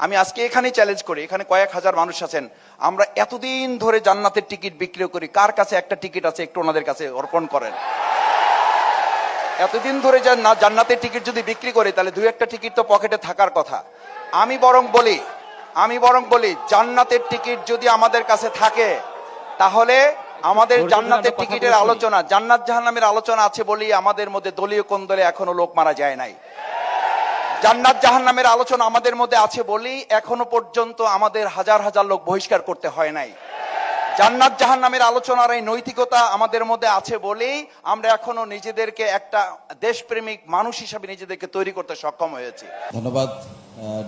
আমি আজকে এখানেই চ্যালেঞ্জ করি, এখানে কয়েক হাজার মানুষ আছেন, আমরা এতদিন ধরে জান্নাতের টিকিট বিক্রি করি, কার কাছে একটা টিকিট আছে একটু ওনাদের কাছে অর্পণ করেন। এতদিন ধরে জান্নাতের টিকিট যদি বিক্রি করি তাহলে দুই একটা টিকিট তো পকেটে থাকার কথা। আমি বরং বলি জান্নাতের টিকিট যদি আমাদের কাছে থাকে তাহলে আমাদের জান্নাতের টিকিটের আলোচনা, জান্নাত জাহান্নামের আলোচনা আছে বলেই আমাদের মধ্যে দলীয় কোন্দলে এখনো লোক মারা যায় নাই। জান্নাত জাহান্নামের আলোচনা আমাদের মধ্যে আছে বলেই এখনো পর্যন্ত আমাদের হাজার হাজার লোক বহিষ্কার করতে হয় নাই। জান্নাত জাহান্নামের আলোচনার এই নৈতিকতা আমাদের মধ্যে আছে বলেই আমরা এখনো নিজেদেরকে একটা দেশপ্রেমিক মানুষ হিসাবে নিজেদেরকে তৈরি করতে সক্ষম হয়েছি। ধন্যবাদ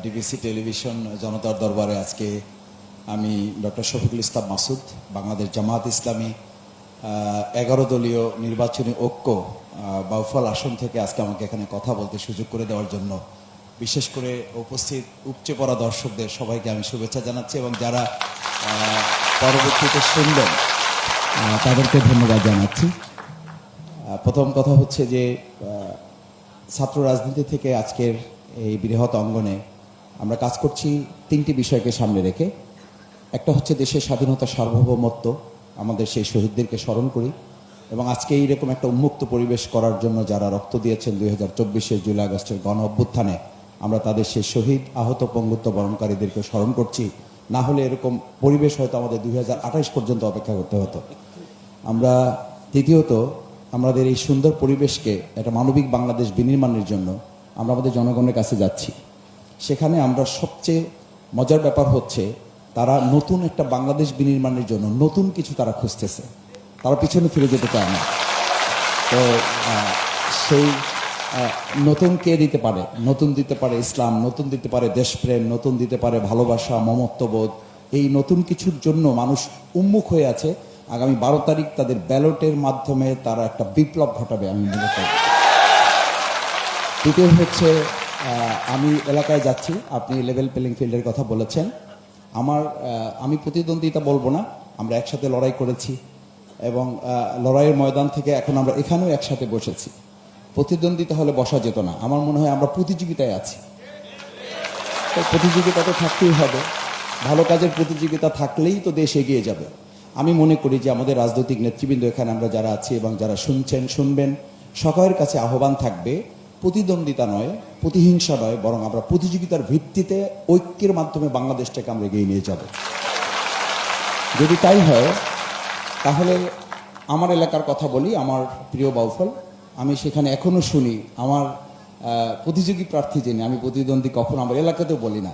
ডিবিসি টেলিভিশন জনতার দরবারে। আজকে আমি ডক্টর শফিকুল ইসলাম মাসুদ, বাংলাদেশ জামাত ইসলামী 11 দলীয় নির্বাচনী ঐক্য বাউফল আসন থেকে আজকে আমাকে এখানে কথা বলতে সুযোগ করে দেওয়ার জন্য বিশেষ করে উপস্থিত উপচে পড়া দর্শকদের সবাইকে আমি শুভেচ্ছা জানাচ্ছি এবং যারা পরবর্তীতে শুনবেন তাদেরকে ধন্যবাদ জানাচ্ছি। প্রথম কথা হচ্ছে যে ছাত্র রাজনীতি থেকে আজকের এই বৃহৎ অঙ্গনে আমরা কাজ করছি 3টি বিষয়কে সামনে রেখে। একটা হচ্ছে দেশের স্বাধীনতা সার্বভৌমত্ব, আমাদের সেই শহীদদেরকে স্মরণ করি এবং আজকে এইরকম একটা উন্মুক্ত পরিবেশ করার জন্য যারা রক্ত দিয়েছেন 2024 জুলাই আগস্টের গণ অভ্যুত্থানে, আমরা তাদের সেই শহীদ আহত পঙ্গুত্ব বরণকারীদেরকে স্মরণ করছি। না হলে এরকম পরিবেশ হয়তো আমাদের 2028 পর্যন্ত অপেক্ষা করতে হতো। আমরা দ্বিতীয়ত আমাদের এই সুন্দর পরিবেশকে একটা মানবিক বাংলাদেশ বিনির্মাণের জন্য আমরা আমাদের জনগণের কাছে যাচ্ছি। সেখানে আমরা সবচেয়ে মজার ব্যাপার হচ্ছে তারা নতুন একটা বাংলাদেশ বিনির্মাণের জন্য নতুন কিছু তারা খুঁজতেছে, তারা পিছনে ফিরে যেতে চায় না। তো সেই নতুন কে দিতে পারে? নতুন দিতে পারে ইসলাম, নতুন দিতে পারে দেশপ্রেম, নতুন দিতে পারে ভালোবাসা, মমত্ববোধ। এই নতুন কিছুর জন্য মানুষ উন্মুখ হয়ে আছে। আগামী 12 তারিখ তাদের ব্যালটের মাধ্যমে তারা একটা বিপ্লব ঘটাবে আমি মনে করি। দ্বিতীয় হচ্ছে আমি এলাকায় যাচ্ছি, আপনি লেভেল প্লেইং ফিল্ডের কথা বলেছেন। আমি প্রতিদ্বন্দ্বিতা বলবো না, আমরা একসাথে লড়াই করেছি এবং লড়াইয়ের ময়দান থেকে এখন আমরা এখানেও একসাথে বসেছি। প্রতিদ্বন্দ্বিতা হলে বসা যেত না। আমার মনে হয় আমরা প্রতিযোগিতায় আছি, তো প্রতিযোগিতা তো থাকতেই হবে। ভালো কাজের প্রতিযোগিতা থাকলেই তো দেশ এগিয়ে যাবে। আমি মনে করি যে আমাদের রাজনৈতিক নেতৃবৃন্দ এখানে আমরা যারা আছি এবং যারা শুনবেন সকলের কাছে আহ্বান থাকবে প্রতিদ্বন্দ্বিতা নয়, প্রতিহিংসা নয়, বরং আমরা প্রতিযোগিতার ভিত্তিতে ঐক্যের মাধ্যমে বাংলাদেশটাকে আমরা এগিয়ে নিয়ে যাব। যদি তাই হয় তাহলে আমার এলাকার কথা বলি, আমার প্রিয় বাউফল, আমি সেখানে এখনো শুনি আমার প্রতিযোগী প্রার্থী যিনি, আমি প্রতিদ্বন্দ্বী কখনো আমার এলাকাতেও বলি না।